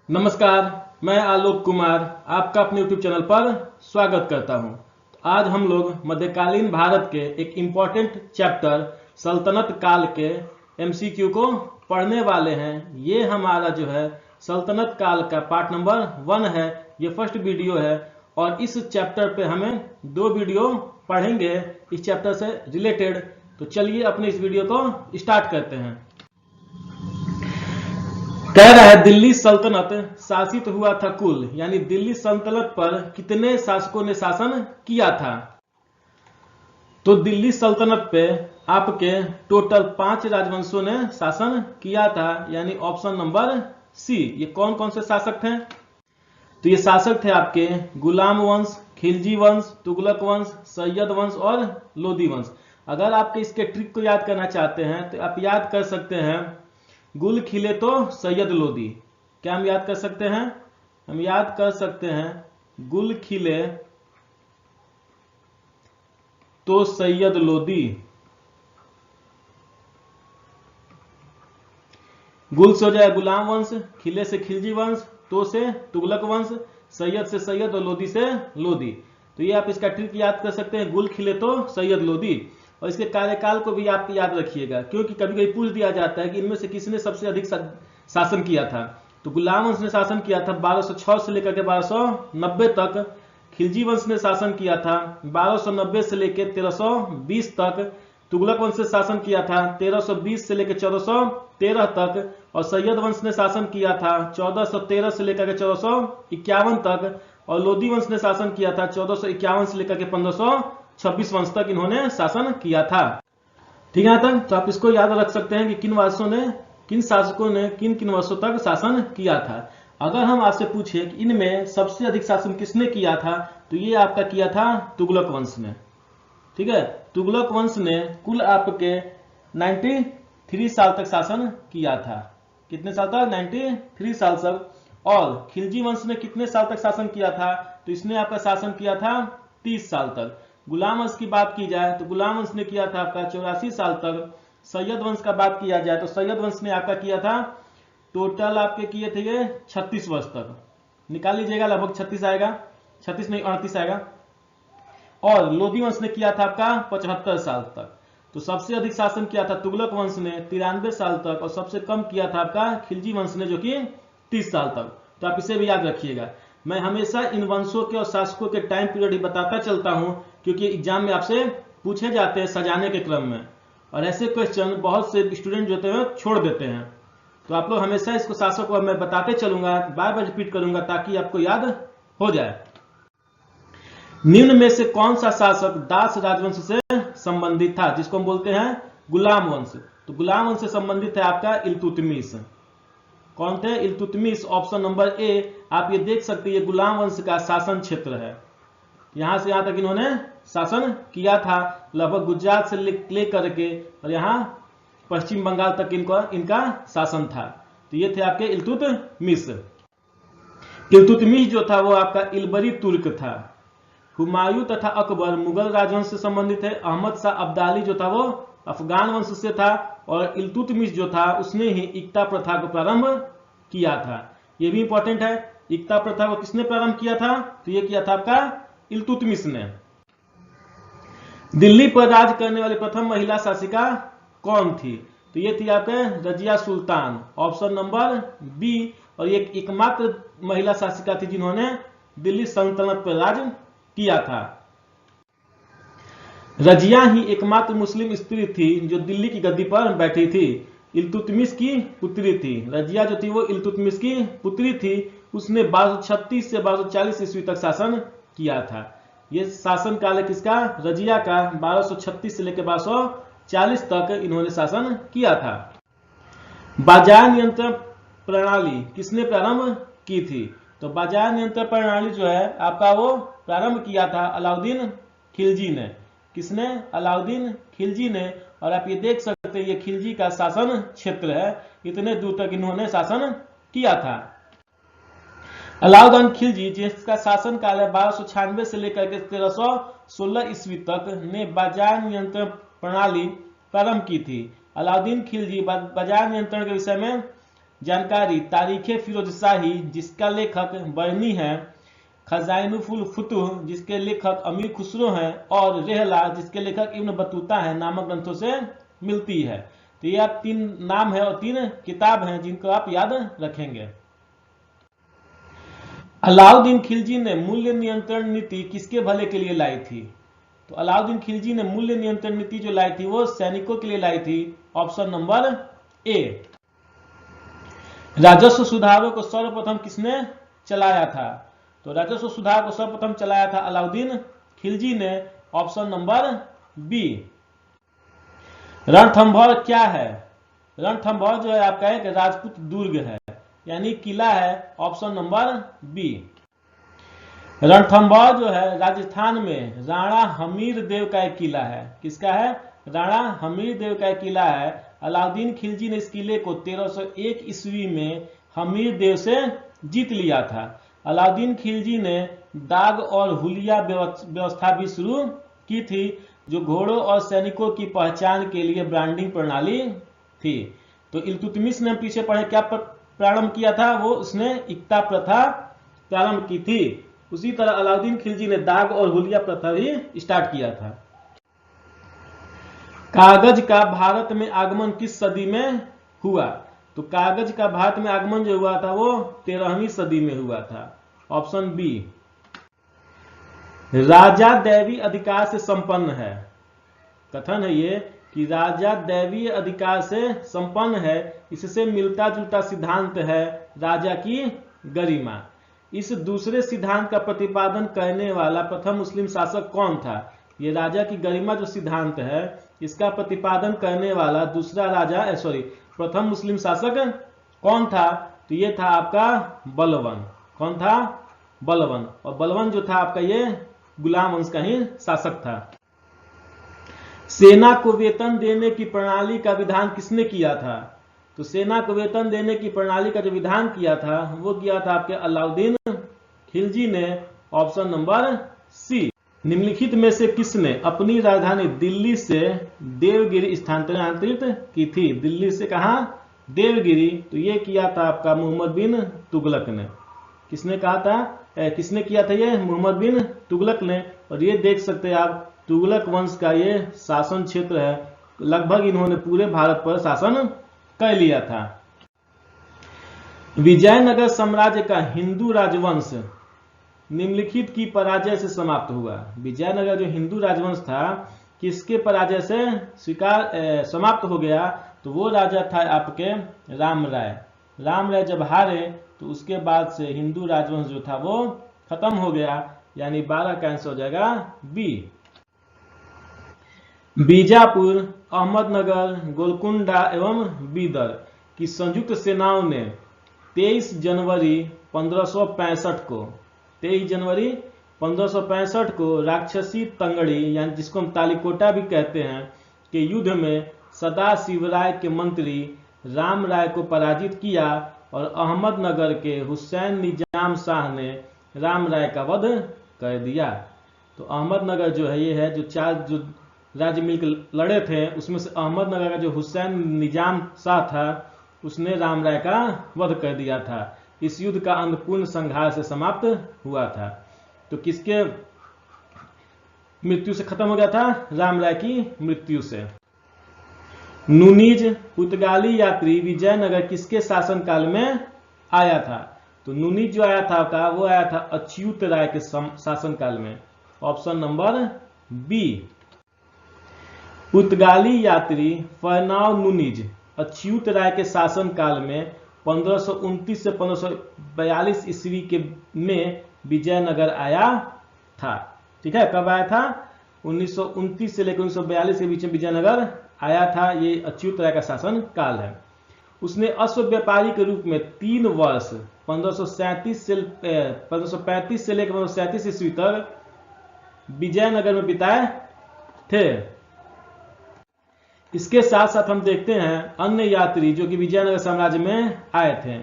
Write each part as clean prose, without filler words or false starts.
नमस्कार, मैं आलोक कुमार आपका अपने YouTube चैनल पर स्वागत करता हूं। आज हम लोग मध्यकालीन भारत के एक इम्पोर्टेंट चैप्टर सल्तनत काल के MCQ को पढ़ने वाले हैं। ये हमारा जो है सल्तनत काल का पार्ट नंबर 1 है। ये फर्स्ट वीडियो है और इस चैप्टर पे हमें 2 वीडियो पढ़ेंगे इस चैप्टर से रिलेटेड। तो चलिए अपने इस वीडियो को स्टार्ट करते हैं। कह रहा है दिल्ली सल्तनत शासित हुआ था कुल, यानी दिल्ली सल्तनत पर कितने शासकों ने शासन किया था। तो दिल्ली सल्तनत पे आपके टोटल 5 राजवंशों ने शासन किया था, यानी ऑप्शन नंबर सी। ये कौन कौन से शासक थे? तो ये शासक थे आपके गुलाम वंश, खिलजी वंश, तुगलक वंश, सैयद वंश और लोदी वंश। अगर आपके इसके ट्रिक को याद करना चाहते हैं तो आप याद कर सकते हैं गुल खिले तो सैयद लोदी। क्या हम याद कर सकते हैं? हम याद कर सकते हैं गुल खिले तो सैयद लोदी। गुल से हो जाए गुलाम वंश, खिले से खिलजी वंश, तो से तुगलक वंश, सैयद से सैयद और लोदी से लोदी। तो ये आप इसका ट्रिक याद कर सकते हैं, गुल खिले तो सैयद लोदी। और इसके कार्यकाल को भी आप याद रखिएगा, क्योंकि कभी कभी पूछ दिया जाता है कि इनमें से किसने सबसे अधिक शासन किया था। तो गुलाम वंश ने शासन किया था 1206 से लेकर के 1290 तक। खिलजी वंश ने शासन किया था 1290 से लेकर 1320 तक। तुगलक वंश ने शासन किया था 1320 से लेकर 1413 तक। और सैयद वंश ने शासन किया था 1413 से लेकर के 1451 तक। और लोदी वंश ने शासन किया था 1451 से लेकर के 1526 वंश तक इन्होंने शासन किया था। ठीक है तक? तो आप इसको याद रख सकते हैं कि किन शासकों ने किन किन वर्षों तक शासन किया था। अगर हम आपसे पूछे कि इनमें सबसे अधिक शासन किसने किया था, तो ये आपका किया था तुगलक वंश ने। ठीक है, तुगलक वंश ने कुल आपके 93 साल तक शासन किया था। कितने साल तक? 93 साल तक। और खिलजी वंश ने कितने साल तक शासन किया था? तो इसने आपका शासन किया था 30 साल तक। गुलाम वंश की बात की जाए तो गुलाम वंश ने किया था आपका 84 साल तक। सैयद वंश का बात किया जाए तो सैयद वंश ने आपका किया था टोटल आपके किए थे ये 36 वर्ष तक। निकाल लीजिएगा, लगभग 36 आएगा, 36 नहीं 38 आएगा। और लोदी वंश ने किया था आपका 75 साल तक। तो सबसे अधिक शासन किया था तुगलक वंश ने 93 साल तक, और सबसे कम किया था आपका खिलजी वंश ने, जो कि 30 साल तक। तो आप इसे भी याद रखिएगा। मैं हमेशा इन वंशों के और शासकों के टाइम पीरियड ही बताता चलता हूं, क्योंकि एग्जाम में आपसे पूछे जाते हैं सजाने के क्रम में, और ऐसे क्वेश्चन बहुत से स्टूडेंट जो होते हैं छोड़ देते हैं। तो आप लोग हमेशा इसको शासक को मैं बताते चलूंगा, बार बार रिपीट करूंगा ताकि आपको याद हो जाए। निम्न में से कौन सा शासक दास राजवंश से संबंधित था, जिसको हम बोलते हैं गुलाम वंश? तो गुलाम वंश से संबंधित है आपका इल्तुतमिश। कौन थे? इल्तुतमिश। Option number A. आप ये देख सकते हैं ये गुलाम वंश का शासन क्षेत्र है। यहां से यहां तक इन्होंने शासन किया था, लगभग गुजरात से लेकर के और यहाँ पश्चिम बंगाल तक इनका शासन था। तो ये थे आपके इल्तुतमिश। इल्तुतमिश जो था वो आपका इलबरी तुर्क था। हुमायूं तथा अकबर मुगल राजवंश से संबंधित है। अहमद शाह अब्दाली जो था वो अफगान वंश से था। और इल्तुतमिश जो था उसने ही इक्ता प्रथा को प्रारंभ किया था। ये भी इंपॉर्टेंट है, इक्ता प्रथा को किसने प्रारंभ किया था? तो ये किया था आपका इल्तुतमिश ने। दिल्ली पर राज करने वाली प्रथम महिला शासिका कौन थी? तो ये थी आपके Razia Sultan. Option number B. और ये एकमात्र महिला शासिका थी जिन्होंने दिल्ली सल्तनत पर राज किया था। रजिया ही एकमात्र मुस्लिम स्त्री थी जो दिल्ली की गद्दी पर बैठी थी। इल्तुतमिश की पुत्री थी। रजिया जो थी वो इल्तुतमिश की पुत्री थी। उसने 1236 से 1240 ईस्वी तक शासन किया था। ये शासन काल है किसका? रजिया का। 1236 से लेकर 1240 तक इन्होंने शासन किया था। बाजार नियंत्रण प्रणाली किसने प्रारंभ की थी? तो बाजार नियंत्रण प्रणाली जो है आपका वो प्रारंभ किया था अलाउद्दीन खिलजी ने। किसने? अलाउद्दीन खिलजी ने। और आप ये देख सकते हैं ये खिलजी का शासन क्षेत्र है, इतने दूर तक इन्होंने शासन किया था। अलाउद्दीन खिलजी जिसका शासन काल है 1296 से लेकर के 1316 ईस्वी तक, ने बाजार नियंत्रण प्रणाली प्रारंभ की थी। अलाउद्दीन खिलजी बाजार नियंत्रण के विषय में जानकारी तारीखे फिरोजशाही जिसका लेखक बरनी है, खजाइनुल फुतूह जिसके लेखक अमीर खुसरो हैं, और रेहला जिसके लेखक इब्न बतूता है नामक ग्रंथों से मिलती है। तो ये आप 3 नाम है और 3 किताब हैं जिनको आप याद रखेंगे। अलाउद्दीन खिलजी ने मूल्य नियंत्रण नीति किसके भले के लिए लाई थी? तो अलाउद्दीन खिलजी ने मूल्य नियंत्रण नीति जो लाई थी वो सैनिकों के लिए लाई थी। ऑप्शन नंबर ए। राजस्व सुधारों को सर्वप्रथम किसने चलाया था? तो राजस्व सुधार को सर्वप्रथम चलाया था अलाउद्दीन खिलजी ने। Option number B. रणथंभौर क्या है? रणथंभौर जो है आपका एक राजपूत दुर्ग है, यानी किला है। Option number B. रणथंभौर जो है राजस्थान में राणा हमीर देव का एक किला है। किसका है? राणा हमीर देव का एक किला है। अलाउद्दीन खिलजी ने इस किले को 1301 ईस्वी में हमीर देव से जीत लिया था। अलाउद्दीन खिलजी ने दाग और हुलिया व्यवस्था भी शुरू की थी, जो घोड़ों और सैनिकों की पहचान के लिए ब्रांडिंग प्रणाली थी। तो इल्तुतमिश ने पीछे पढ़े क्या प्रारंभ किया था? वो उसने इक्ता प्रथा प्रारंभ की थी। उसी तरह अलाउद्दीन खिलजी ने दाग और हुलिया प्रथा भी स्टार्ट किया था। कागज का भारत में आगमन किस सदी में हुआ? तो कागज का भारत में आगमन जो हुआ था वो 13वीं सदी में हुआ था। Option B. राजा दैवीय अधिकार से संपन्न है। कथन है ये कि राजा दैवीय अधिकार से संपन्न है। इससे मिलता जुलता सिद्धांत है राजा की गरिमा। इस दूसरे सिद्धांत का प्रतिपादन करने वाला प्रथम मुस्लिम शासक कौन था? ये राजा की गरिमा जो सिद्धांत है इसका प्रतिपादन करने वाला प्रथम मुस्लिम शासक कौन था? तो ये था आपका बलवन। कौन था? बलवन। और बलवन जो था आपका ये गुलाम वंश का ही शासक था। सेना को वेतन देने की प्रणाली का विधान किसने किया था? तो सेना को वेतन देने की प्रणाली का जो विधान किया था वो किया था आपके अलाउद्दीन खिलजी ने। Option number C. निम्नलिखित में से किसने अपनी राजधानी दिल्ली से देवगिरी स्थानांतरित की थी? दिल्ली से कहा? देवगिरी। तो ये किया था आपका मोहम्मद बिन तुगलक ने। किसने कहा था? किसने किया था? ये मोहम्मद बिन तुगलक ने। और ये देख सकते हैं आप तुगलक वंश का ये शासन क्षेत्र है। लगभग इन्होंने पूरे भारत पर शासन कर लिया था। विजयनगर साम्राज्य का हिंदू राजवंश निम्नलिखित की पराजय से समाप्त हुआ। विजयनगर जो हिंदू राजवंश था किसके पराजय से समाप्त हो गया? तो वो राजा था आपके राम राय। राम राय जब हारे तो उसके बाद से हिंदू राजवंश जो था वो खत्म हो गया, यानी 12 का आंसर हो जाएगा बी। बीजापुर, अहमदनगर, गोलकुंडा एवं बीदर की संयुक्त सेनाओं ने 23 जनवरी 1565 को राक्षसी तंगड़ी यानी जिसको हम तालिकोटा भी कहते हैं के युद्ध में सदाशिव राय के मंत्री राम राय को पराजित किया और अहमदनगर के हुसैन निजाम शाह ने राम राय का वध कर दिया। तो अहमदनगर जो है ये है जो 4 जो राज्य मिलकर लड़े थे उसमें से अहमदनगर का जो हुसैन निजाम शाह था उसने राम राय का वध कर दिया था। इस युद्ध का अंत पूर्ण संहार से समाप्त हुआ था। तो किसके मृत्यु से खत्म हो गया था? राम राय की मृत्यु से। नुनीज पुर्तगाली यात्री विजयनगर किसके शासनकाल में आया था? तो नुनीज जो आया था वो आया था अच्युत राय के शासनकाल में। Option number B. पुर्तगाली यात्री फर्नाओ नुनीज अच्युत राय के शासनकाल में 1529 से 1542 ईस्वी के में विजयनगर आया था। ठीक है, कब आया था? 1929 से लेकर 1942 के बीच में विजयनगर आया था। ये अच्युत राय का शासन काल है। उसने अश्व व्यापारी के रूप में 3 वर्ष 1535 से लेकर 1537 ईस्वी तक विजयनगर में बिताए थे। इसके साथ साथ हम देखते हैं अन्य यात्री जो कि विजयनगर साम्राज्य में आए थे।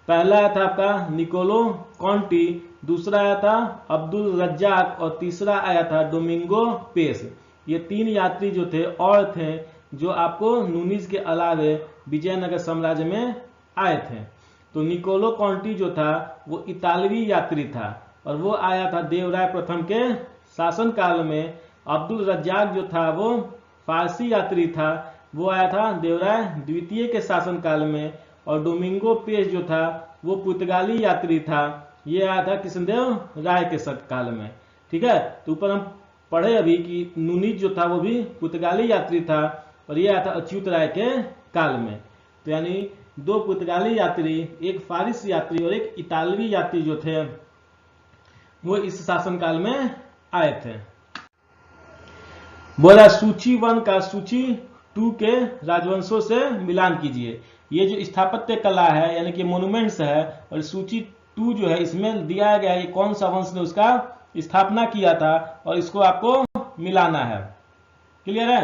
पहला आया था आपका निकोलो कॉन्टी, दूसरा आया था अब्दुल रज्जाक और तीसरा आया था डोमिंगो पेस। ये 3 यात्री जो थे और थे जो आपको नुनीज के अलावे विजयनगर साम्राज्य में आए थे। तो निकोलो कॉन्टी जो था वो इतालवी यात्री था और वो आया था देवराय प्रथम के शासन काल में। अब्दुल रज्जाक जो था वो फारसी यात्री था, वो आया था देवराय द्वितीय के शासन काल में। और डोमिंगो पेस जो था वो पुर्तगाली यात्री था, ये आया था कृष्णदेव राय के काल में। ठीक है, तो ऊपर हम पढ़े अभी कि नूनीज जो था वो भी पुर्तगाली यात्री था और ये आया था अच्युत राय के काल में। तो यानी 2 पुर्तगाली यात्री, एक फारिस यात्री और एक इतालवी यात्री जो थे वो इस शासन काल में आए थे। बोला सूची 1 का सूची 2 के राजवंशों से मिलान कीजिए। ये जो स्थापत्य कला है यानी कि मोन्यूमेंट्स है, और सूची 2 जो है इसमें दिया गया है कौन सा वंश ने उसका स्थापना किया था और इसको आपको मिलाना है। क्लियर है?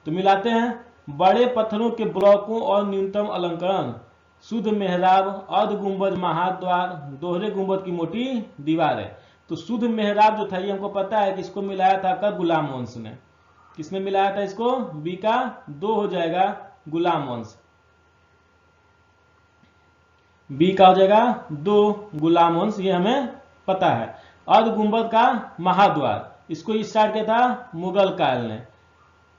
तो मिलाते हैं। बड़े पत्थरों के ब्लॉकों और न्यूनतम अलंकरण, शुद्ध मेहराब, अर्ध गुंबद महाद्वार, दोहरे गुंबद की मोटी दीवार है। तो शुद्ध मेहराब जो था ये हमको पता है कि इसको मिलाया था कब? गुलाम वंश ने। किसने मिलाया था इसको? बी का 2 हो जाएगा गुलाम वंश, बी का हो जाएगा 2 गुलाम वंश, ये हमें पता है। अर्ध गुंबद का महाद्वार, इसको स्टार्ट किया था मुगल काल ने,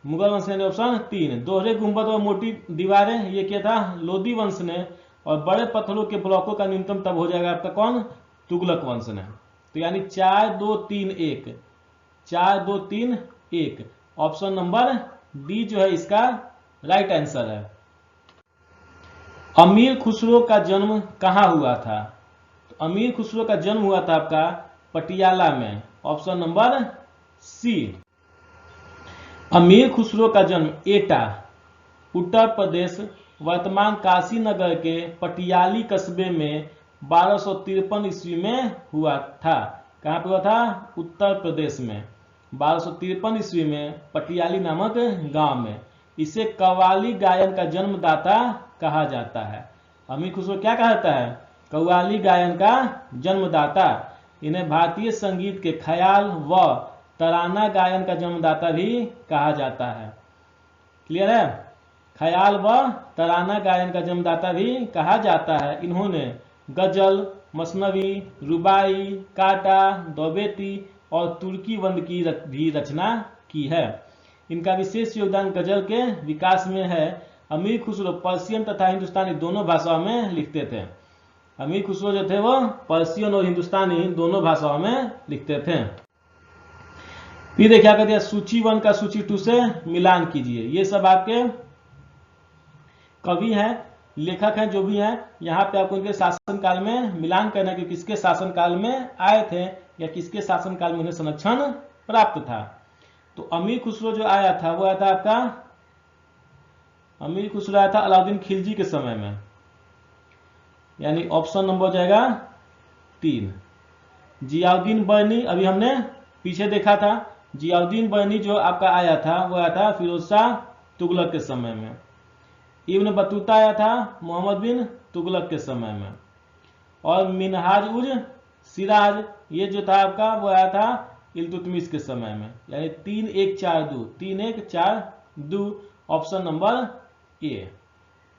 मुगल वंश ने ऑप्शन 3। दोहरे गुंबद और मोटी दीवारें ये किया था लोदी वंश ने। और बड़े पत्थरों के ब्लॉकों का न्यूनतम तब हो जाएगा आपका कौन? तुगलक वंश ने। तो यानी 4 2 3 1, 4 2 3 1, ऑप्शन नंबर डी जो है इसका राइट आंसर है। अमीर खुसरो का जन्म कहाँ हुआ था? तो अमीर खुसरो का जन्म हुआ था आपका पटियाला में, ऑप्शन नंबर सी। अमीर खुसरो का जन्म एटा, उत्तर प्रदेश, वर्तमान काशी नगर के पटियाली कस्बे में 1253 ईस्वी में हुआ था। कहाँ पे हुआ था? उत्तर प्रदेश में 1253 ईस्वी में पटियाली नामक गांव में। इसे कव्वाली गायन का जन्मदाता कहा जाता है। अमीर खुसरो क्या कहा जाता है? कव्वाली गायन का जन्मदाता। इन्हें भारतीय संगीत के ख्याल व तराना गायन का जन्मदाता भी कहा जाता है। क्लियर है? ख्याल व तराना गायन का जन्मदाता भी कहा जाता है। इन्होंने गजल, मसनवी, रुबाई, काटा, दोबेती और तुर्की वंद की भी रचना की है। इनका विशेष योगदान गजल के विकास में है। अमीर खुसरो पर्शियन तथा हिंदुस्तानी दोनों भाषाओं में लिखते थे। अमीर खुसरो जो थे वो पर्शियन और हिंदुस्तानी दोनों भाषाओं में लिखते थे। फिर देखिए क्या कर दिया, सूची 1 का सूची 2 से मिलान कीजिए। ये सब आपके कवि हैं, लेखक हैं, जो भी हैं। यहाँ पे आपको इनके शासन काल में मिलान करना है कि किसके शासन काल में आए थे या किसके शासन काल में उन्हें संरक्षण प्राप्त था। तो अमीर खुसरो जो आया था वो आया था आपका, अमीर खुसरो आया था अलाउद्दीन खिलजी के समय में, यानी ऑप्शन नंबर हो जाएगा 3। जियाउद्दीन बर्नी, अभी हमने पीछे देखा था, जियाउद्दीन बर्नी जो आपका आया था वो आया था फिरोज शाह तुगलक के समय में। इब्न बतूता आया था मोहम्मद बिन तुगलक के समय में। और मिनहाज उज सिराज ये जो था आपका वो आया था इल्तुतमिश के समय में। यानी 3 1 4 2, 3 1 4 2, ऑप्शन नंबर ए।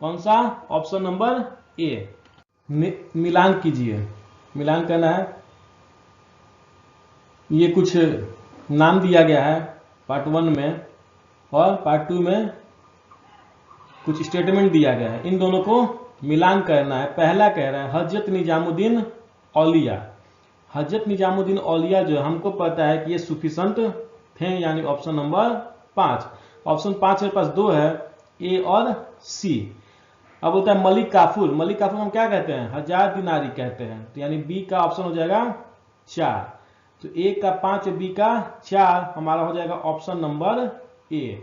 कौन सा? ऑप्शन नंबर ए। मिलान कीजिए, मिलान करना है। ये कुछ नाम दिया गया है पार्ट 1 में, और पार्ट 2 में कुछ स्टेटमेंट दिया गया है। इन दोनों को मिलान करना है। पहला कह रहा है हजरत निजामुद्दीन औलिया। हजरत निजामुद्दीन औलिया जो हमको पता है कि ये सूफी संत थे, यानी ऑप्शन नंबर 5। ऑप्शन 5 के पास 2 है, ए और सी। अब होता है मलिक काफूर। मलिक काफूर हम क्या कहते हैं? 1000 दिनारी कहते हैं। तो यानी बी का ऑप्शन हो जाएगा 4। तो ए का 5, बी का 4, हमारा हो जाएगा ऑप्शन नंबर ए।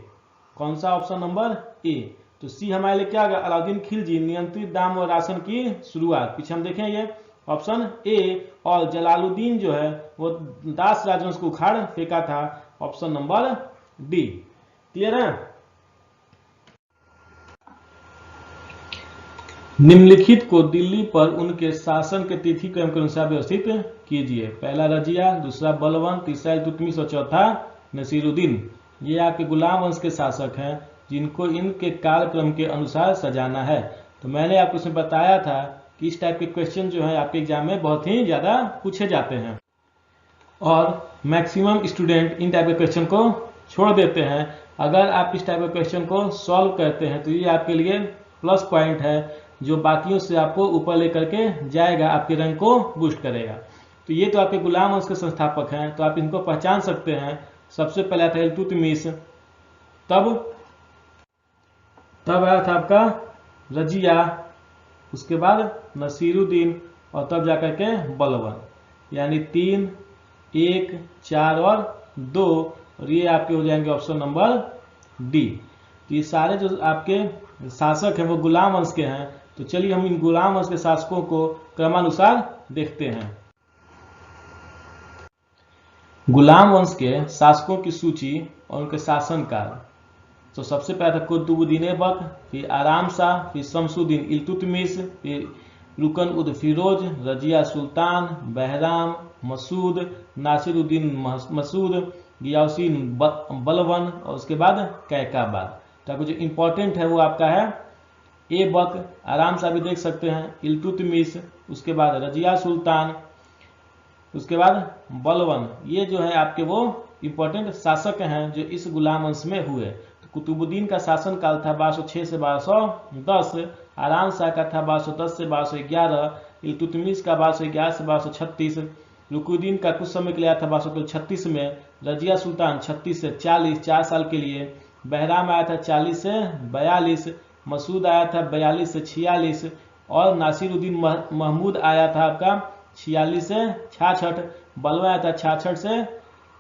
कौन सा? ऑप्शन नंबर ए। तो सी हमारे लिए क्या होगा? अलाउद्दीन खिलजी, नियंत्रित दाम और राशन की शुरुआत। पीछे हम देखें ये ऑप्शन ए। और जलालुद्दीन जो है वो दास राजवंश को उखाड़ फेंका था, ऑप्शन नंबर डी। क्लियर है? निम्नलिखित को दिल्ली पर उनके शासन के तिथि क्रम के अनुसार व्यवस्थित कीजिए। पहला रजिया, दूसरा बलवन, तीसरा इल्तुतमिश और चौथा नसीरुद्दीन। ये आपके गुलाम वंश के शासक हैं जिनको इनके कालक्रम के अनुसार सजाना है। तो मैंने आपको इसमें बताया था कि इस टाइप के क्वेश्चन जो है आपके एग्जाम में बहुत ही ज़्यादा पूछे जाते हैं और मैक्सिमम स्टूडेंट इन टाइप के क्वेश्चन को छोड़ देते हैं। अगर आप इस टाइप के क्वेश्चन को सॉल्व करते हैं तो ये आपके लिए प्लस पॉइंट है जो बाकियों से आपको ऊपर लेकर के जाएगा, आपके रैंक को बूस्ट करेगा। तो ये तो आपके गुलाम वंश के संस्थापक हैं, तो आप इनको पहचान सकते हैं। सबसे पहला था इल्तुतमिश, तब आया था आपका रजिया, उसके बाद नसीरुद्दीन और तब जाकर के बलवन, यानी 3, 1, 4 और 2, और ये आपके हो जाएंगे ऑप्शन नंबर डी। तो ये सारे जो आपके शासक हैं वो गुलाम वंश के हैं। तो चलिए हम इन गुलाम वंश के शासकों को क्रमानुसार देखते हैं। गुलाम वंश के शासकों की सूची और उनके शासनकाल। तो सबसे पहला था कुतुबुद्दीन ऐबक, फिर आराम शाह, फिर शमसुद्दीन इल्तुतमिश, फिर रुकन उद फिरोज, रजिया सुल्तान, बहराम, मसूद, नासिरुद्दीन मसूद, गियाउद्दीन बलवन और उसके बाद कैकाबाद। तो जो इम्पोर्टेंट है वो आपका है ऐबक, आराम शाह भी देख सकते हैं, इल्तुतमिश, उसके बाद रजिया सुल्तान, उसके बाद बलवन। ये जो है आपके वो इम्पोर्टेंट शासक हैं जो इस गुलाम वंश में हुए। तो कुतुबुद्दीन का शासन काल था 1206 से 1210, आराम शाह का था 1210 से 1211, इल्तुतमिश का 1211 से 1236, रुकुद्दीन का कुछ समय के लिए आया था 1236 में, रजिया सुल्तान 36 से 40, 4 साल के लिए, बहराम आया था 40 से 42, मसूद आया था 42 से 46 और नासिरुद्दीन महमूद आया था आपका 46 से 66, बलवा आया था 66 से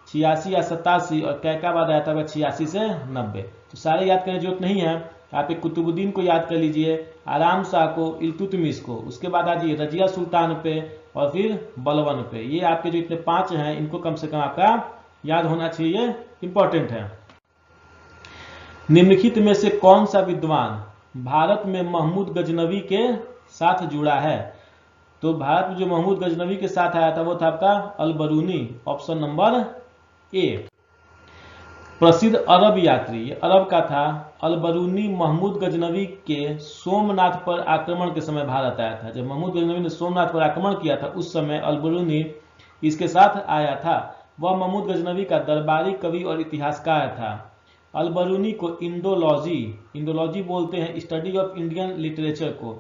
86 या 87 और कैकाबाद आया था 86 से 90। तो सारे याद करने की जरूरत नहीं है, आप एक कुतुबुद्दीन को याद कर लीजिए, आराम शाह को, इल्तुतमिश को, उसके बाद आ जाइए रजिया सुल्तान पे और फिर बलवन पे। ये आपके जो इतने 5 हैं इनको कम से कम आपका याद होना चाहिए, इंपॉर्टेंट है। निम्नलिखित में से कौन सा विद्वान भारत में महमूद गजनवी के साथ जुड़ा है? तो भारत में जो महमूद गजनवी के साथ आया था वो था आपका अल-बरूनी, ऑप्शन नंबर ए। प्रसिद्ध अरब यात्री, ये अरब का था, अल-बरूनी महमूद गजनवी के सोमनाथ पर आक्रमण के समय भारत आया था। जब महमूद गजनवी ने सोमनाथ पर आक्रमण किया था उस समय अल-बरूनी इसके साथ आया था। वह महमूद गजनवी का दरबारी कवि और इतिहासकार था। अल-बरूनी को इंडोलॉजी बोलते हैं, स्टडी ऑफ इंडियन लिटरेचर को,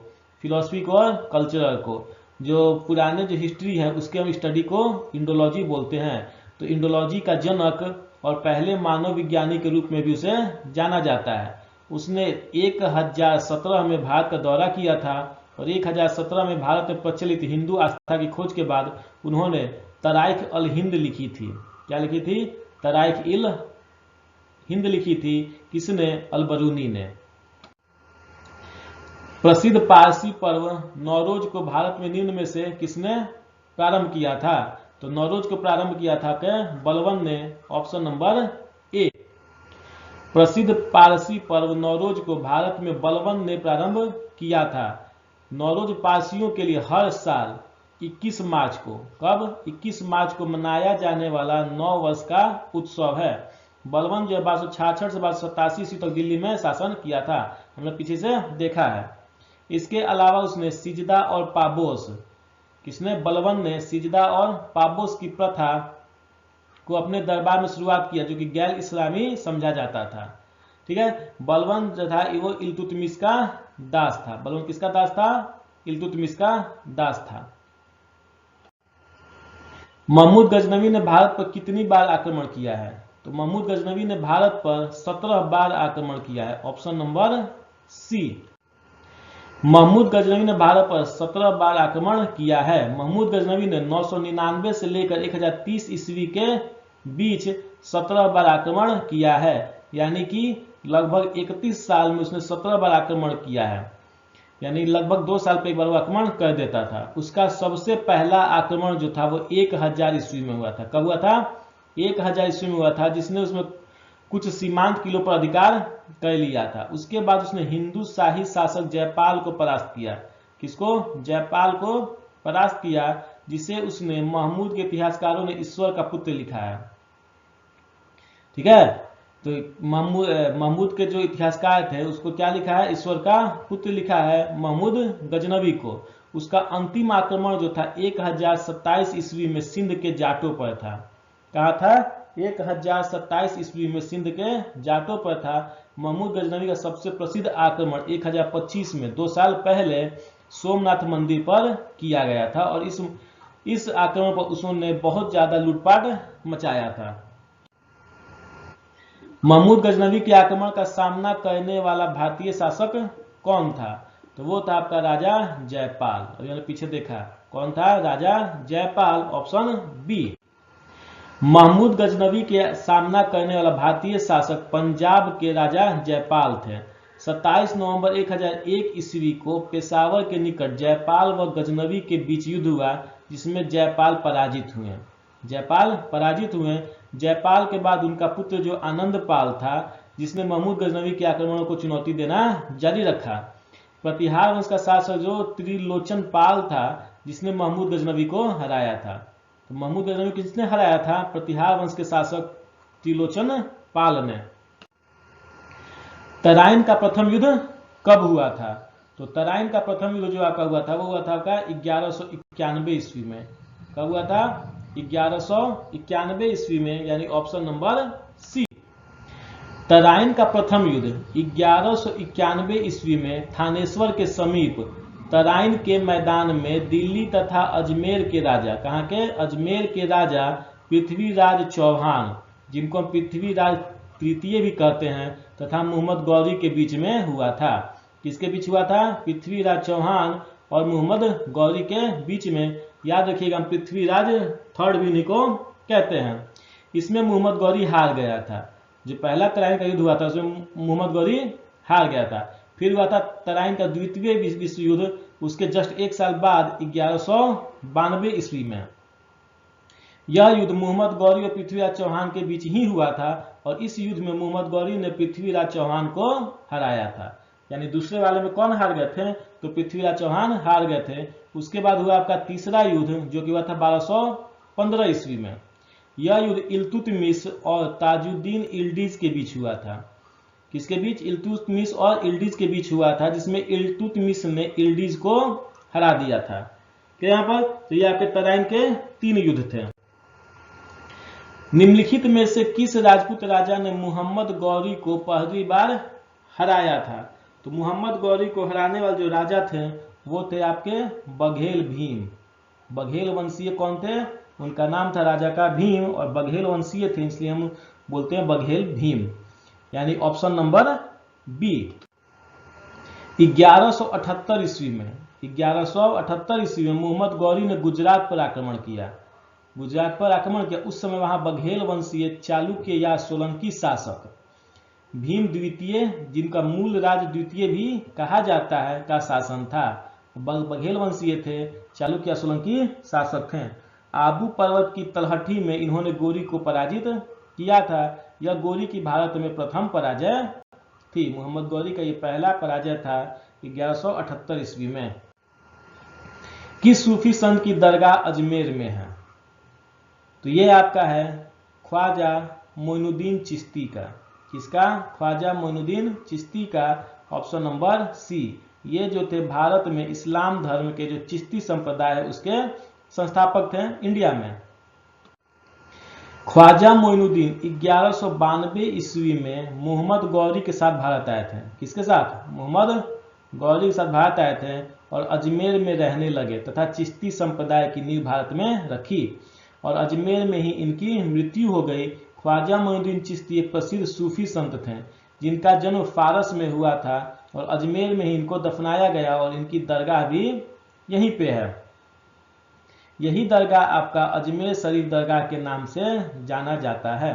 फिलोसफी को और कल्चरल को। जो पुराने जो हिस्ट्री है उसके हम स्टडी को इंडोलॉजी बोलते हैं। तो इंडोलॉजी का जनक और पहले मानव विज्ञानी के रूप में भी उसे जाना जाता है। उसने 1017 में भारत का दौरा किया था और 1017 में भारत में प्रचलित हिंदू आस्था की खोज के बाद उन्होंने तराइख अल हिंद लिखी थी। क्या लिखी थी? तराइख इल हिंद लिखी थी। किसने? अल-बरूनी ने। प्रसिद्ध पारसी पर्व नौरोज को भारत में निम्न में से किसने प्रारंभ किया था? तो नौरोज को प्रारंभ किया था के बलवन ने, ऑप्शन नंबर ए। प्रसिद्ध पारसी पर्व नौरोज को भारत में बलवन ने प्रारंभ किया था। नौरोज पारसियों के लिए हर साल 21 मार्च को, कब? 21 मार्च को मनाया जाने वाला 9 वर्ष का उत्सव है। बलवन जो 1266 से 1287 ईस्वी तक दिल्ली में शासन किया था, हमने पीछे से देखा है। इसके अलावा उसने सिजदा और पाबोस, किसने? बलवन ने सिजदा और पाबोस की प्रथा को अपने दरबार में शुरुआत किया, जो कि गैर इस्लामी समझा जाता था। ठीक है, बलवन जो था वो इल्तुतमिश का दास था। बलवन किसका दास था? इल्तुतमिश का दास था। महमूद गजनवी ने भारत पर कितनी बार आक्रमण किया है? तो महमूद गजनवी ने भारत पर 17 बार आक्रमण किया है, option number C. Mahmud Ghaznavi ने भारत पर 17 बार आक्रमण किया है। महमूद गजनवी ने 999 से लेकर 1030 ईस्वी के बीच 17 बार आक्रमण किया है, यानी कि लगभग 31 साल में उसने 17 बार आक्रमण किया है, यानी लगभग 2 साल पर एक बार वो आक्रमण कर देता था। उसका सबसे पहला आक्रमण जो था वो 1000 ईस्वी में हुआ था। कब हुआ था? 1000 ईस्वी में हुआ था, जिसने उसमें कुछ सीमांत किलों पर अधिकार कर लिया था। उसके बाद उसने हिंदू शाही शासक जयपाल को परास्त किया। किसको? जयपाल को परास्त किया, जिसे उसने महमूद के इतिहासकारों ने ईश्वर का पुत्र लिखा है। ठीक है, तो महमूद के जो इतिहासकार थे उसको क्या लिखा है? ईश्वर का पुत्र लिखा है महमूद गजनवी को। उसका अंतिम आक्रमण जो था 1027 ईस्वी में सिंध के जाटों पर था। कहा था? 1027 ईस्वी में सिंध के जाटों पर था। महमूद गजनवी का सबसे प्रसिद्ध आक्रमण 1025 में 2 साल पहले सोमनाथ मंदिर पर किया गया था और इस आक्रमण पर उसने बहुत ज्यादा लूटपाट मचाया था। महमूद गजनवी के आक्रमण का सामना करने वाला भारतीय शासक कौन था? तो वो था आपका राजा जयपाल। और मैंने पीछे देखा कौन था? राजा जयपाल, ऑप्शन बी। महमूद गजनवी के सामना करने वाला भारतीय शासक पंजाब के राजा जयपाल थे। 27 नवंबर 1001 ईस्वी को पेशावर के निकट जयपाल व गजनवी के बीच युद्ध हुआ, जिसमें जयपाल पराजित हुए। जयपाल के बाद उनका पुत्र जो आनंदपाल था, जिसने महमूद गजनवी के आक्रमणों को चुनौती देना जारी रखा। प्रतिहार वंश का शासक जो त्रिलोचन पाल था, जिसने महमूद गजनवी को हराया था। तो महमूद गजनवी को किसने हराया था? प्रतिहार वंश के शासक त्रिलोचन पाल ने। तराइन का प्रथम युद्ध कब हुआ था? तो तराइन का प्रथम युद्ध जो आपका हुआ था वो हुआ था आपका 1191 ईस्वी में। कब हुआ था? 1191 ईस्वी में, यानी ऑप्शन नंबर सी। तराइन का प्रथम युद्ध 1191 ईस्वी में थानेश्वर के समीप तराइन के मैदान में दिल्ली तथा अजमेर के राजा, कहाँ के? अजमेर के राजा पृथ्वीराज चौहान, जिनको पृथ्वीराज तृतीय भी कहते हैं, तथा मोहम्मद गौरी के बीच में हुआ था। किसके बीच हुआ था? पृथ्वीराज चौहान और मोहम्मद गौरी के बीच में। याद रखिएगा, पृथ्वीराज थर्ड भी इनको कहते हैं। इसमें मोहम्मद गौरी हार गया था। जो पहला तराइन का युद्ध हुआ था उसमें मोहम्मद गौरी हार गया था। फिर हुआ था तराइन का द्वितीय विश्व युद्ध, उसके जस्ट 1 साल बाद 1192 ईस्वी में। यह युद्ध मोहम्मद गौरी और पृथ्वीराज चौहान के बीच ही हुआ था और इस युद्ध में मोहम्मद गौरी ने पृथ्वीराज चौहान को हराया था। यानी दूसरे वाले में कौन हार गए थे? तो पृथ्वीराज चौहान हार गए थे। उसके बाद हुआ आपका तीसरा युद्ध, जो कि हुआ था 1215 ईस्वी में। यह युद्ध इल्तुतमिश और ताजुद्दीन इल्दिज के बीच हुआ था। किसके बीच? इल्तुतमिश और इल्दिज के बीच हुआ था, जिसमें इल्तुतमिश ने इल्दिज को हरा दिया था। तो यहाँ पर तो ये आपके तराइन के 3 युद्ध थे। निम्नलिखित में से किस राजपूत राजा ने मोहम्मद गौरी को पहली बार हराया था? तो मोहम्मद गौरी को हराने वाले जो राजा थे वो थे आपके बघेल भीम। बघेल वंशीय कौन थे? उनका नाम था राजा का भीम और बघेल वंशीय थे, इसलिए हम बोलते हैं बघेल भीम, यानी ऑप्शन नंबर बी। 1178 ईस्वी में 1178 ईस्वी में मोहम्मद गौरी ने गुजरात पर आक्रमण किया। उस समय वहां बघेल वंशीय चालुक्य या सोलंकी शासक भीम द्वितीय, जिनका मूल राज द्वितीय भी कहा जाता है, का शासन था। बघेल वंशीय थे, चालुक्य या सोलंकी शासक थे। आबू पर्वत की तलहटी में इन्होंने गौरी को पराजित किया था। यह गौरी की भारत में प्रथम पराजय थी। मोहम्मद गौरी का यह पहला पराजय था 1178 ईस्वी में। किस सूफी संत की दरगाह अजमेर में है? तो ये आपका है ख्वाजा मोइनुद्दीन चिश्ती का। किसका? ख्वाजा मोइनुद्दीन चिश्ती का, ऑप्शन नंबर सी। ये जो थे भारत में इस्लाम धर्म के जो चिश्ती संप्रदाय है उसके संस्थापक थे इंडिया में। ख्वाजा मोइनुद्दीन 1192 ईस्वी में मोहम्मद गौरी के साथ भारत आए थे। किसके साथ? मोहम्मद गौरी के साथ भारत आए थे और अजमेर में रहने लगे तथा चिश्ती संप्रदाय की नींव भारत में रखी और अजमेर में ही इनकी मृत्यु हो गई। ख्वाजा मोइनुद्दीन चिश्ती एक प्रसिद्ध सूफी संत थे जिनका जन्म फारस में हुआ था और अजमेर में ही इनको दफनाया गया और इनकी दरगाह भी यहीं पे है। यही दरगाह आपका अजमेर शरीफ दरगाह के नाम से जाना जाता है।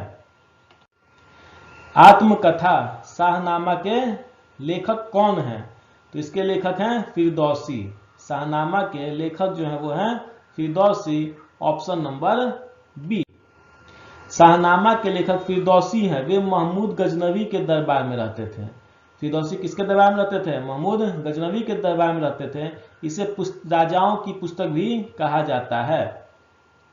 आत्मकथा शाहनामा के लेखक कौन है? तो इसके लेखक हैं फिरदौसी। शाहनामा के लेखक जो है वो हैं Firdausi, option number B. Shahnameh के लेखक फिरदौसी हैं। वे महमूद गजनवी के दरबार में रहते थे। फिरदौसी किसके दरबार में रहते थे? महमूद गजनवी के दरबार में रहते थे। इसे राजाओं की पुस्तक भी कहा जाता है।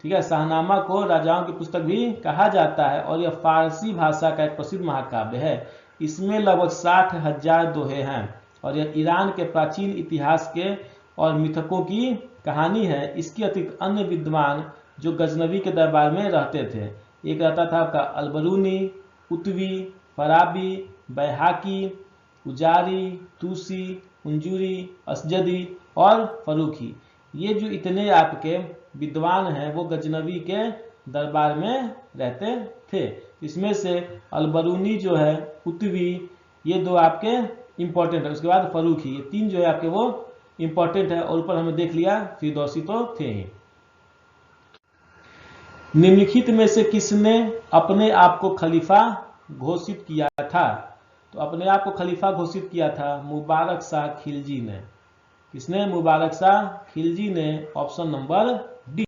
ठीक है, शाहनामा को राजाओं की पुस्तक भी कहा जाता है और यह फारसी भाषा का एक प्रसिद्ध महाकाव्य है। इसमें लगभग 60,000 दोहे हैं और यह ईरान के प्राचीन इतिहास के और मिथकों की कहानी है। इसके अतिरिक्त अन्य विद्वान जो गजनवी के दरबार में रहते थे, एक रहता था आपका अलबरूनी, उतवी, फराबी, बैहाकी, उजारी, तूसी, उंजूरी, असजदी और फरूखी। ये जो इतने आपके विद्वान हैं वो गजनवी के दरबार में रहते थे। इसमें से अलबरूनी जो है, उतवी, ये दो आपके इंपॉर्टेंट है। उसके बाद फरूखी, ये तीन जो है आपके वो इंपॉर्टेंट है। और ऊपर हमने देख लिया फिरदौसी तो थे ही। निम्नलिखित में से किसने अपने आप को खलीफा घोषित किया था? तो अपने आप को खलीफा घोषित किया था मुबारक शाह खिलजी ने। किसने? मुबारक शाह खिलजी ने। Option number D.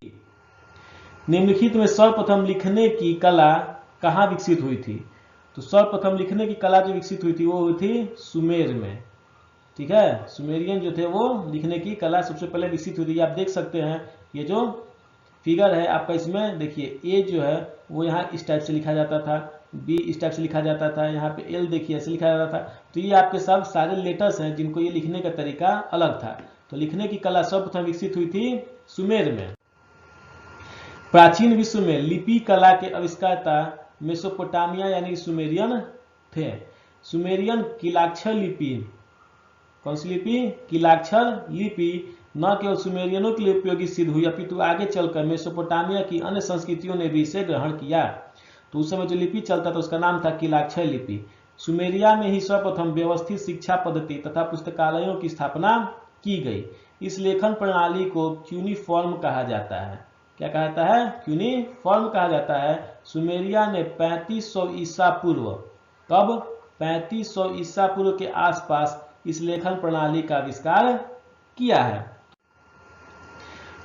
निम्नलिखित में सर्वप्रथम लिखने की कला कहाँ विकसित हुई थी? तो सर्वप्रथम लिखने की कला जो विकसित हुई थी वो हुई थी सुमेर में। ठीक है, सुमेरियन जो थे वो लिखने की कला सबसे पहले विकसित हुई थी। आप देख सकते हैं ये जो फिगर है आपका, इसमें देखिए ए जो है वो यहाँ इस टाइप से लिखा जाता था, बी इस टाइप से लिखा जाता था, यहाँ पे एल देखिए ऐसे लिखा जाता था। तो ये आपके सब सारे लेटर्स हैं जिनको ये लिखने का तरीका अलग था। तो लिखने की कला सर्वप्रथम विकसित हुई थी सुमेर में। प्राचीन विश्व में लिपि कला के आविष्कारता मेसोपोटामिया यानी सुमेरियन थे। सुमेरियन किलाक्षर लिपि, कौन सी लिपि? किलाक्षर लिपि न केवल सुमेरियनों के लिए उपयोगी सिद्ध हुई अपितु आगे चलकर मेसोपोटामिया की अन्य संस्कृतियों ने भी इसे ग्रहण किया। तो उस समय जो लिपि चलता था उसका नाम था किलाक्षर लिपि। सुमेरिया में ही सर्वप्रथम व्यवस्थित शिक्षा पद्धति तथा पुस्तकालयों की स्थापना की गई। इस लेखन प्रणाली को क्यूनिफॉर्म कहा जाता है। क्या कहता है? क्यूनिफॉर्म कहा जाता है। सुमेरिया ने 3500 ईसा पूर्व, कब? 3500 ईसा पूर्व के आसपास इस लेखन प्रणाली का आविष्कार किया है।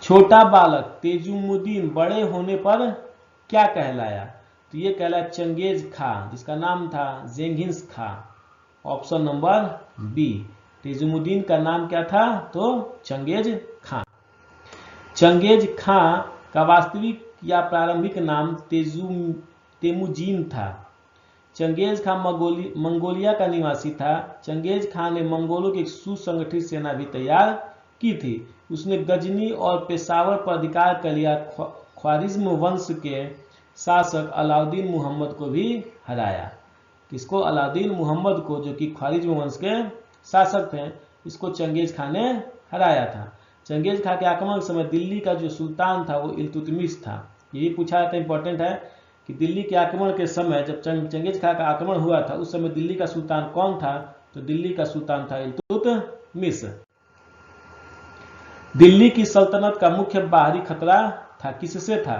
छोटा बालक तेजुमुद्दीन बड़े होने पर क्या कहलाया? तो ये कहलाया चंगेज खां, जिसका नाम था Genghis Khan. Option number B. Tajuddin का नाम क्या था? तो चंगेज खां। चंगेज खां का वास्तविक या प्रारंभिक नाम तेमुजीन था। चंगेज खां मंगोलिया का निवासी था। चंगेज खां ने मंगोलों की एक सुसंगठित सेना भी तैयार की थी। उसने गजनी और पेशावर पर अधिकार कर लिया। ख्वारिज्म वंश के शासक अलाउद्दीन मुहम्मद को भी हराया। किसको? अलाउद्दीन मुहम्मद को, जो कि ख्वारिज्म वंश के शासक थे। इसको चंगेज खां ने हराया था। चंगेज खां के आक्रमण के समय दिल्ली का जो सुल्तान था वो इल्तुतमिश था। यही पूछा जाता है, इंपॉर्टेंट है कि दिल्ली के आक्रमण के समय जब चंगेज खां का आक्रमण हुआ था उस समय दिल्ली का सुल्तान कौन था? तो दिल्ली का सुल्तान था इल्तुतमिश। दिल्ली की सल्तनत का मुख्य बाहरी खतरा था, किससे था?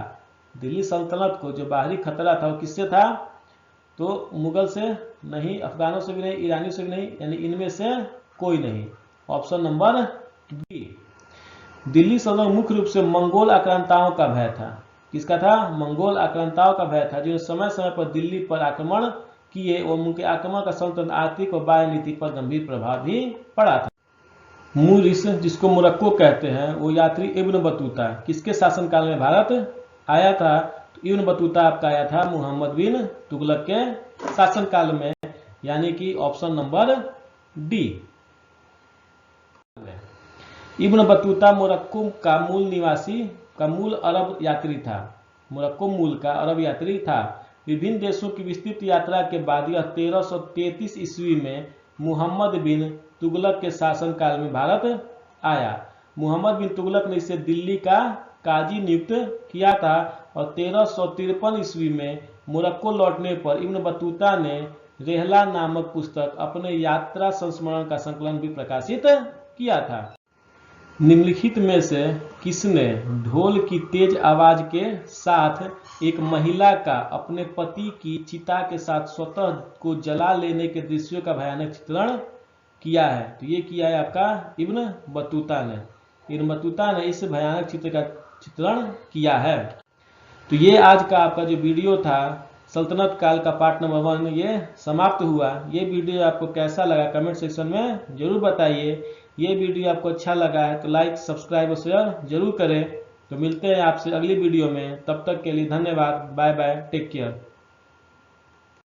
दिल्ली सल्तनत को जो बाहरी खतरा था वो किससे था? तो मुगल से नहीं, अफगानों से भी नहीं, ईरानियों से भी नहीं, यानी इनमें से कोई नहीं। Option number B. दिल्ली सल्तनत मुख्य रूप से मंगोल आक्रांताओं का भय था। किसका था? मंगोल आक्रांताओं का भय था, जिन्होंने समय समय पर दिल्ली पर आक्रमण किए और उनके आक्रमण का सल्तनत आर्थिक और बाह्य नीति पर गंभीर प्रभाव भी पड़ा था। मूरिस, जिसको मोरक्को कहते हैं, वो यात्री इब्न बतूता किसके शासनकाल में भारत आया था? तो इब्न बतूता आपका आया था मोहम्मद बिन तुगलक के शासनकाल में, यानी कि option number D. Ibn Battuta Morocco का मूल निवासी का मूल अरब यात्री था। मोरक्को मूल का अरब यात्री था। विभिन्न देशों की विस्तृत यात्रा के बाद यह 1333 ईस्वी में मुहम्मद बिन तुगलक के शासनकाल में भारत आया। मुहम्मद बिन तुगलक ने इसे दिल्ली का काजी नियुक्त किया था और 1353 ईस्वी में मोरक्को लौटने पर इब्न बतूता ने रेहला नामक पुस्तक अपने यात्रा संस्मरण का संकलन भी प्रकाशित किया था। निम्नलिखित में से किसने ढोल की तेज आवाज के साथ एक महिला का अपने पति की चिता के साथ स्वतः को जला लेने के दृश्यों का भयानक चित्रण किया है? तो ये किया है आपका इब्न बतूता ने। इब्न बतूता ने इस भयानक चित्र का चित्रण किया है। तो ये आज का आपका जो वीडियो था सल्तनत काल का पार्ट नंबर 1 ये समाप्त हुआ। ये वीडियो आपको कैसा लगा कमेंट सेक्शन में जरूर बताइए। ये वीडियो आपको अच्छा लगा है तो लाइक, सब्सक्राइब और शेयर जरूर करें। तो मिलते हैं आपसे अगली वीडियो में, तब तक के लिए धन्यवाद। Bye bye, take care.